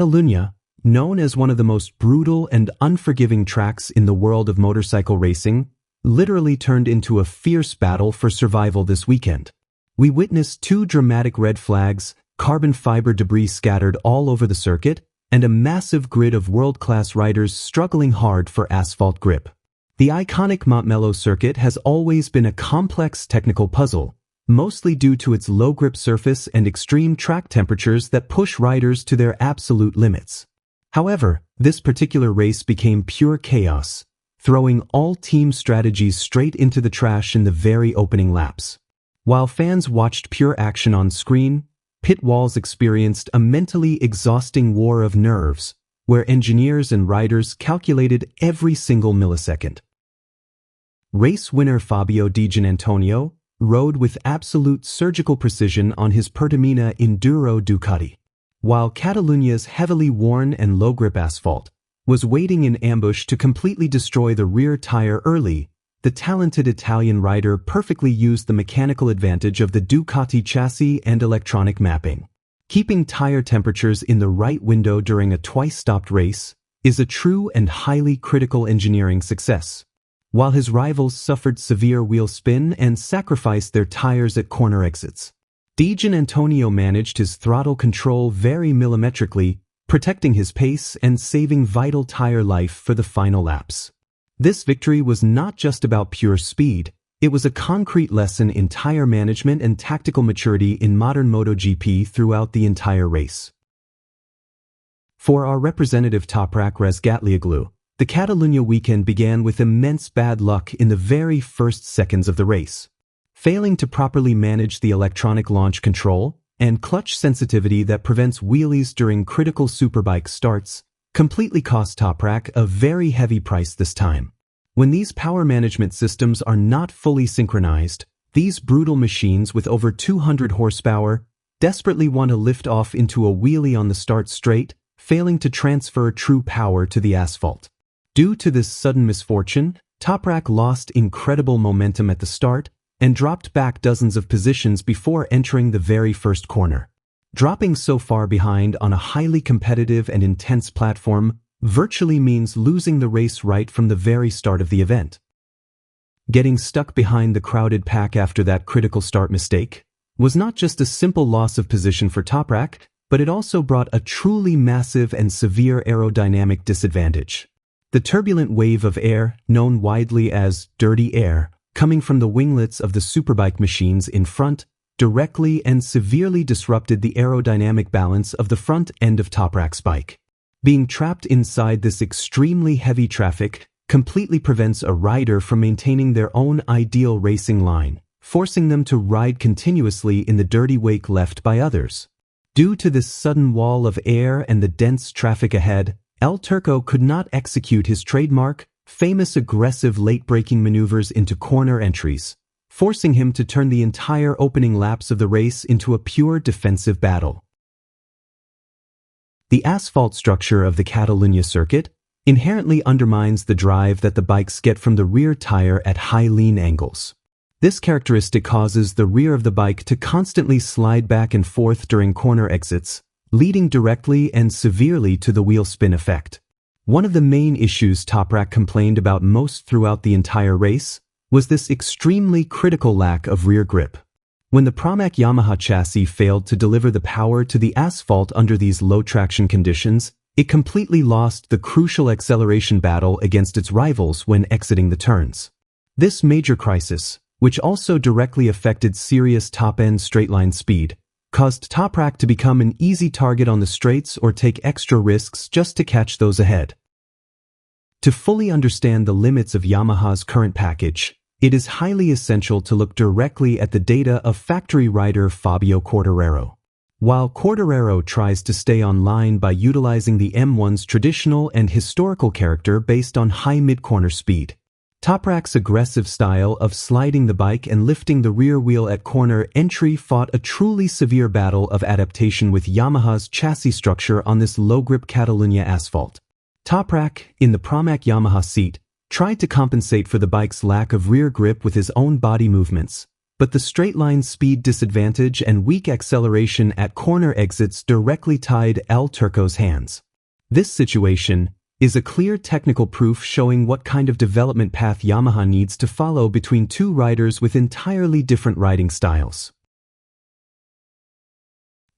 Catalunya, known as one of the most brutal and unforgiving tracks in the world of motorcycle racing, literally turned into a fierce battle for survival this weekend. We witnessed two dramatic red flags, carbon fiber debris scattered all over the circuit, and a massive grid of world-class riders struggling hard for asphalt grip. The iconic Montmelo circuit has always been a complex technical puzzle, mostly due to its low-grip surface and extreme track temperatures that push riders to their absolute limits. However, this particular race became pure chaos, throwing all team strategies straight into the trash in the very opening laps. While fans watched pure action on screen, pit walls experienced a mentally exhausting war of nerves, where engineers and riders calculated every single millisecond. Race winner Fabio Giannantonio rode with absolute surgical precision on his Pertamina Enduro Ducati, while Catalunya's heavily worn and low-grip asphalt was waiting in ambush to completely destroy the rear tire early. The talented Italian rider perfectly used the mechanical advantage of the Ducati chassis and electronic mapping. Keeping tire temperatures in the right window during a twice-stopped race is a true and highly critical engineering success. While his rivals suffered severe wheel spin and sacrificed their tires at corner exits, Giannantonio managed his throttle control very millimetrically, protecting his pace and saving vital tire life for the final laps. This victory was not just about pure speed, it was a concrete lesson in tire management and tactical maturity in modern MotoGP throughout the entire race. For our representative Toprak Razgatlıoğlu, the Catalunya weekend began with immense bad luck in the very first seconds of the race. Failing to properly manage the electronic launch control and clutch sensitivity that prevents wheelies during critical superbike starts completely cost Toprak a very heavy price this time. When these power management systems are not fully synchronized, these brutal machines with over 200 horsepower desperately want to lift off into a wheelie on the start straight, failing to transfer true power to the asphalt. Due to this sudden misfortune, Toprak lost incredible momentum at the start and dropped back dozens of positions before entering the very first corner. Dropping so far behind on a highly competitive and intense platform virtually means losing the race right from the very start of the event. Getting stuck behind the crowded pack after that critical start mistake was not just a simple loss of position for Toprak, but it also brought a truly massive and severe aerodynamic disadvantage. The turbulent wave of air, known widely as dirty air, coming from the winglets of the superbike machines in front, directly and severely disrupted the aerodynamic balance of the front end of Toprak's bike. Being trapped inside this extremely heavy traffic completely prevents a rider from maintaining their own ideal racing line, forcing them to ride continuously in the dirty wake left by others. Due to this sudden wall of air and the dense traffic ahead, El Turco could not execute his trademark, famous aggressive late-braking maneuvers into corner entries, forcing him to turn the entire opening laps of the race into a pure defensive battle. The asphalt structure of the Catalunya circuit inherently undermines the drive that the bikes get from the rear tire at high lean angles. This characteristic causes the rear of the bike to constantly slide back and forth during corner exits, leading directly and severely to the wheel spin effect. One of the main issues Toprak complained about most throughout the entire race was this extremely critical lack of rear grip. When the Pramac Yamaha chassis failed to deliver the power to the asphalt under these low traction conditions, it completely lost the crucial acceleration battle against its rivals when exiting the turns. This major crisis, which also directly affected serious top-end straight-line speed, caused Toprak to become an easy target on the straights or take extra risks just to catch those ahead. To fully understand the limits of Yamaha's current package, it is highly essential to look directly at the data of factory rider Fabio Quartararo. While Quartararo tries to stay online by utilizing the M1's traditional and historical character based on high mid-corner speed, Toprak's aggressive style of sliding the bike and lifting the rear wheel at corner entry fought a truly severe battle of adaptation with Yamaha's chassis structure on this low-grip Catalunya asphalt. Toprak, in the Pramac Yamaha seat, tried to compensate for the bike's lack of rear grip with his own body movements, but the straight-line speed disadvantage and weak acceleration at corner exits directly tied El Turco's hands. This situation is a clear technical proof showing what kind of development path Yamaha needs to follow between two riders with entirely different riding styles.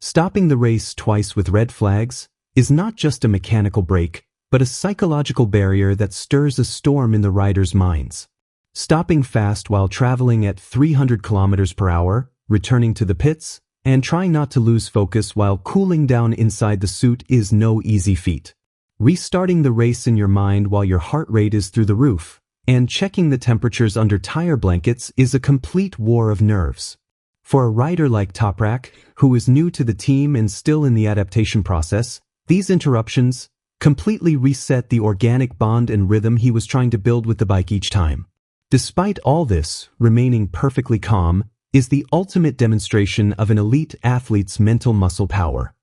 Stopping the race twice with red flags is not just a mechanical break, but a psychological barrier that stirs a storm in the riders' minds. Stopping fast while traveling at 300 kilometers per hour, returning to the pits, and trying not to lose focus while cooling down inside the suit is no easy feat. Restarting the race in your mind while your heart rate is through the roof, and checking the temperatures under tire blankets is a complete war of nerves. For a rider like Toprak, who is new to the team and still in the adaptation process, these interruptions completely reset the organic bond and rhythm he was trying to build with the bike each time. Despite all this, remaining perfectly calm is the ultimate demonstration of an elite athlete's mental muscle power.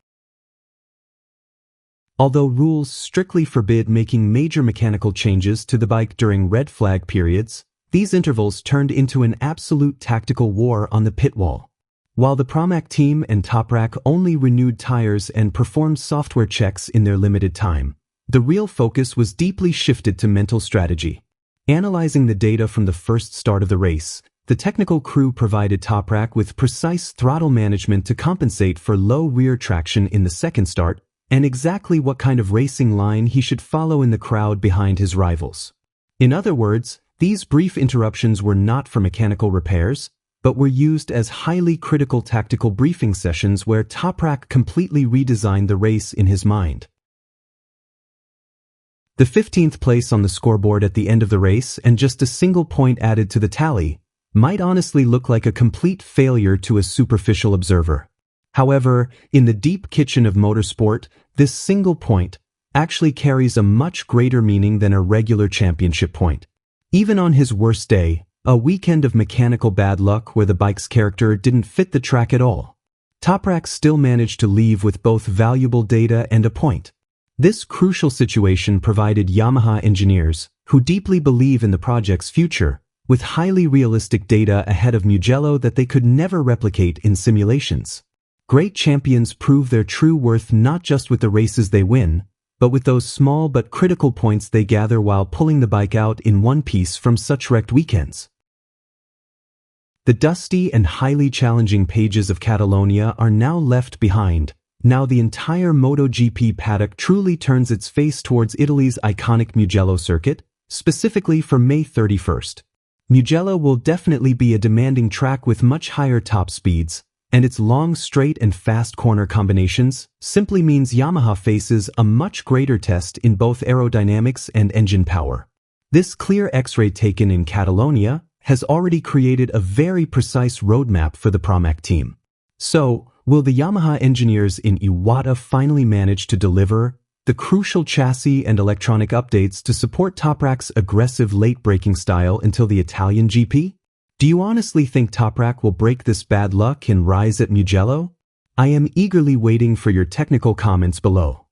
Although rules strictly forbid making major mechanical changes to the bike during red flag periods, these intervals turned into an absolute tactical war on the pit wall. While the Pramac team and Toprak only renewed tires and performed software checks in their limited time, the real focus was deeply shifted to mental strategy. Analyzing the data from the first start of the race, the technical crew provided Toprak with precise throttle management to compensate for low rear traction in the second start, and exactly what kind of racing line he should follow in the crowd behind his rivals. In other words, these brief interruptions were not for mechanical repairs, but were used as highly critical tactical briefing sessions where Toprak completely redesigned the race in his mind. The 15th place on the scoreboard at the end of the race and just a single point added to the tally might honestly look like a complete failure to a superficial observer. However, in the deep kitchen of motorsport, this single point actually carries a much greater meaning than a regular championship point. Even on his worst day, a weekend of mechanical bad luck where the bike's character didn't fit the track at all, Toprak still managed to leave with both valuable data and a point. This crucial situation provided Yamaha engineers, who deeply believe in the project's future, with highly realistic data ahead of Mugello that they could never replicate in simulations. Great champions prove their true worth not just with the races they win, but with those small but critical points they gather while pulling the bike out in one piece from such wrecked weekends. The dusty and highly challenging pages of Catalonia are now left behind. Now the entire MotoGP paddock truly turns its face towards Italy's iconic Mugello circuit, specifically for May 31st. Mugello will definitely be a demanding track with much higher top speeds, and its long straight and fast corner combinations simply means Yamaha faces a much greater test in both aerodynamics and engine power. This clear X-ray taken in Catalonia has already created a very precise roadmap for the Pramac team. So, will the Yamaha engineers in Iwata finally manage to deliver the crucial chassis and electronic updates to support Toprak's aggressive late-braking style until the Italian GP? Do you honestly think Toprak will break this bad luck and rise at Mugello? I am eagerly waiting for your technical comments below.